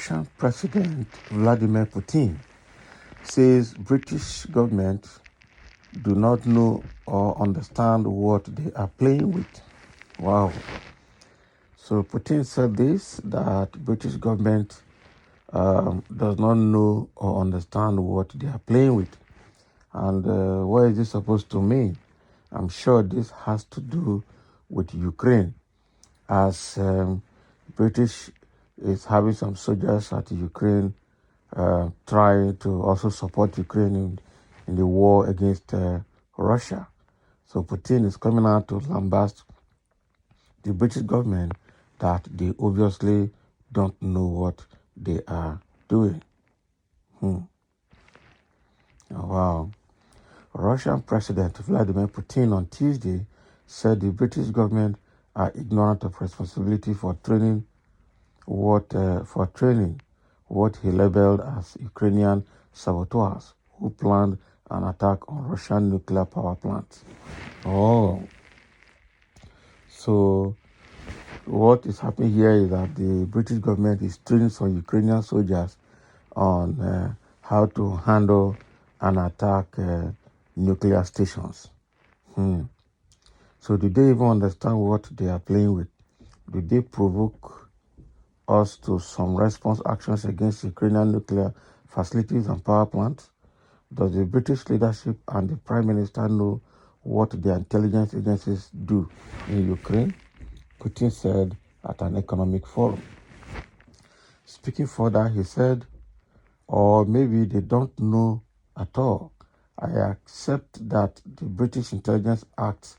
Russian President Vladimir Putin says British government do not know or understand what they are playing with. Wow. So Putin said this, that British government does not know or understand what they are playing with. And what is this supposed to mean? I'm sure this has to do with Ukraine, as British is having some soldiers at Ukraine trying to also support Ukraine in the war against Russia. So Putin is coming out to lambast the British government that they obviously don't know what they are doing. Oh, wow. Russian President Vladimir Putin on Tuesday said the British government are ignorant of responsibility for training what he labeled as Ukrainian saboteurs who planned an attack on Russian nuclear power plants. Oh, so what is happening here is that the British government is training some Ukrainian soldiers on how to handle and attack nuclear stations. So do they even understand what they are playing with? Do they provoke us to some response actions against Ukrainian nuclear facilities and power plants? Does the British leadership and the Prime Minister know what their intelligence agencies do in Ukraine? Putin said at an economic forum. Speaking further, he said, or maybe they don't know at all. I accept that the British intelligence acts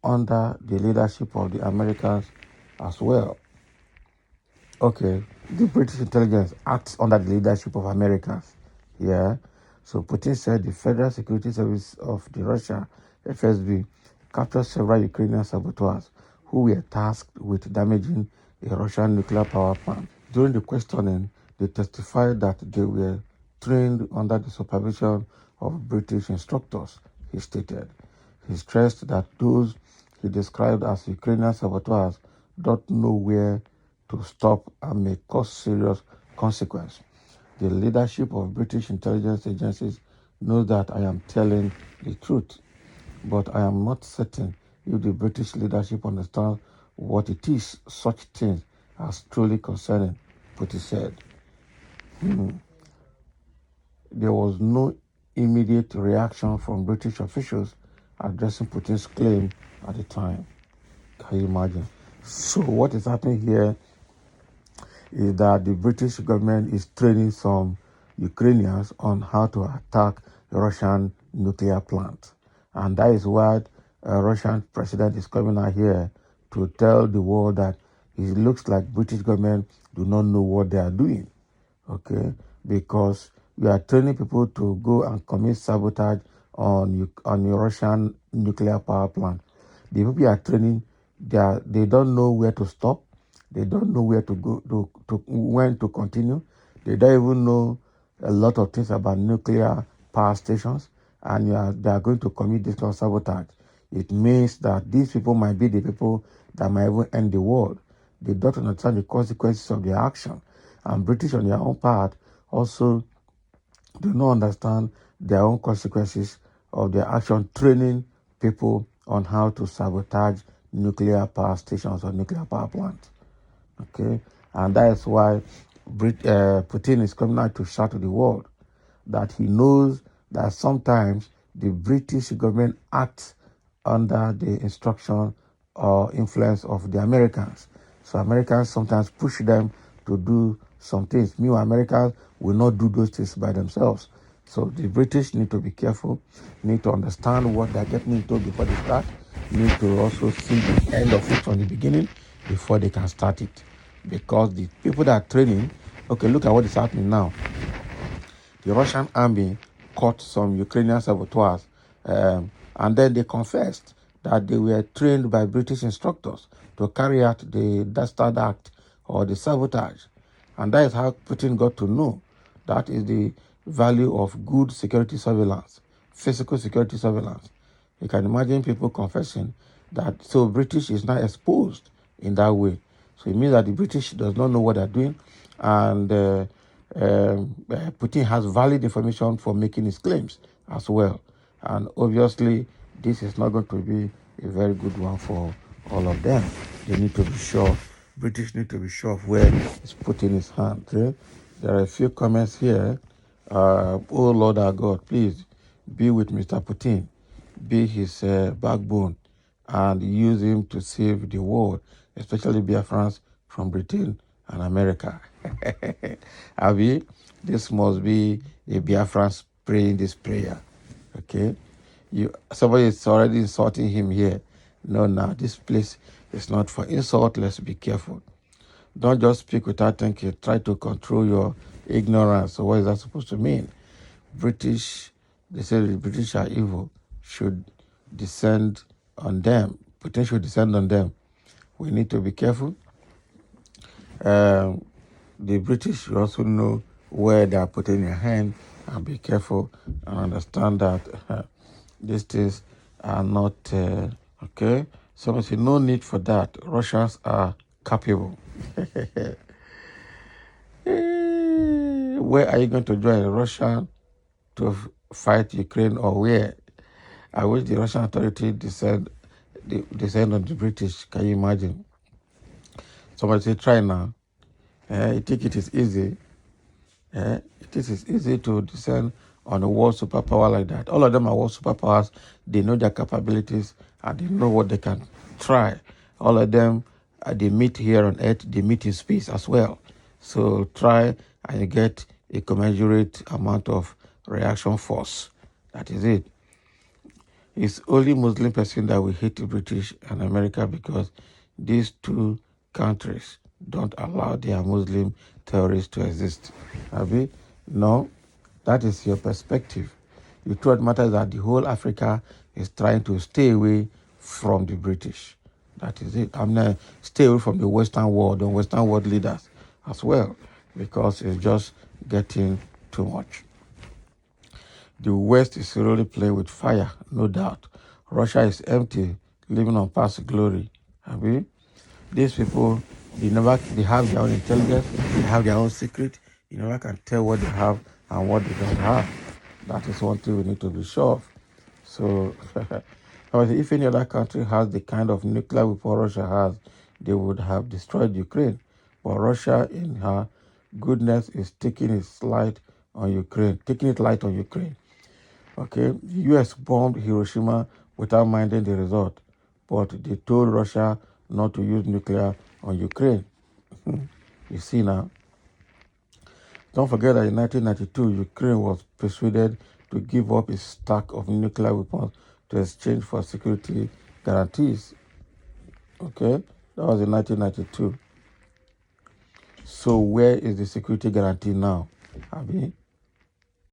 under the leadership of the Americans as well. Okay, the British intelligence acts under the leadership of Americans. Yeah. So Putin said the Federal Security Service of the Russia, FSB, captured several Ukrainian saboteurs who were tasked with damaging a Russian nuclear power plant. During the questioning, they testified that they were trained under the supervision of British instructors, he stated. He stressed that those he described as Ukrainian saboteurs don't know where to stop and may cause serious consequence. The leadership of British intelligence agencies knows that I am telling the truth, but I am not certain if the British leadership understands what it is such things as truly concerning, Putin said. There was no immediate reaction from British officials addressing Putin's claim at the time. Can you imagine? So what is happening here is that the British government is training some Ukrainians on how to attack the Russian nuclear plant. And that is why Russian president is coming out here to tell the world that it looks like British government do not know what they are doing. Okay? Because we are training people to go and commit sabotage on your Russian nuclear power plant. The people you are training, they don't know where to stop. They don't know where to go, to when to continue. They don't even know a lot of things about nuclear power stations, and they are going to commit this kind of sabotage. It means that these people might be the people that might even end the world. They don't understand the consequences of their action. And British on their own part also do not understand their own consequences of their action, training people on how to sabotage nuclear power stations or nuclear power plants. Okay, and that is why Putin is coming out to shout to the world that he knows that sometimes the British government acts under the instruction or influence of the Americans. So Americans sometimes push them to do some things. Meanwhile, Americans will not do those things by themselves. So the British need to be careful, need to understand what they're getting into before they start, need to also see the end of it from the beginning before they can start it. Because the people that are training, okay, look at what is happening now. The Russian army caught some Ukrainian saboteurs, and then they confessed that they were trained by British instructors to carry out the dastard act or the sabotage. And that is how Putin got to know. That is the value of good security surveillance, physical security surveillance. You can imagine people confessing that, so British is not exposed in that way. So it means that the British does not know what they're doing, And Putin has valid information for making his claims as well. And obviously, this is not going to be a very good one for all of them. They need to be sure, British need to be sure of where he's putting his hand. Okay? There are a few comments here. Oh Lord our God, please be with Mr. Putin, be his backbone, and use him to save the world, especially Biafrans from Britain and America. Abi, this must be a Biafran praying this prayer. Okay? Somebody is already insulting him here. No, now this place is not for insult. Let's be careful. Don't just speak without thinking. Try to control your ignorance. So what is that supposed to mean? British, they say the British are evil, should descend on them. Putin should descend on them. We need to be careful. The British should also know where they are putting their hand and be careful and understand that these things are not okay. Someone say no need for that. Russians are capable. Where are you going to join Russia to fight Ukraine or where? I wish the Russian authority descend on the British. Can you imagine? Somebody say try now. You think it is easy? It is easy to descend on a world superpower like that. All of them are world superpowers. They know their capabilities and they know what they can try. All of them, they meet here on Earth, they meet in space as well. So try and you get a commensurate amount of reaction force. That is it. It's only Muslim person that will hate the British and America because these two countries don't allow their Muslim terrorists to exist. Abi? No, that is your perspective. The truth matters that the whole Africa is trying to stay away from the British. That is it. I'm not stay away from the Western world and Western world leaders as well because it's just getting too much. The West is really playing with fire, no doubt. Russia is empty, living on past glory. I mean, these people, they have their own intelligence, they have their own secret. You never can tell what they have and what they don't have. That is one thing we need to be sure of. So, if any other country has the kind of nuclear weapon Russia has, they would have destroyed Ukraine. But Russia, in her goodness, is taking it light on Ukraine. Okay, the U.S. bombed Hiroshima without minding the result, but they told Russia not to use nuclear on Ukraine. You see now. Don't forget that in 1992, Ukraine was persuaded to give up its stack of nuclear weapons to exchange for security guarantees. Okay, that was in 1992. So where is the security guarantee now?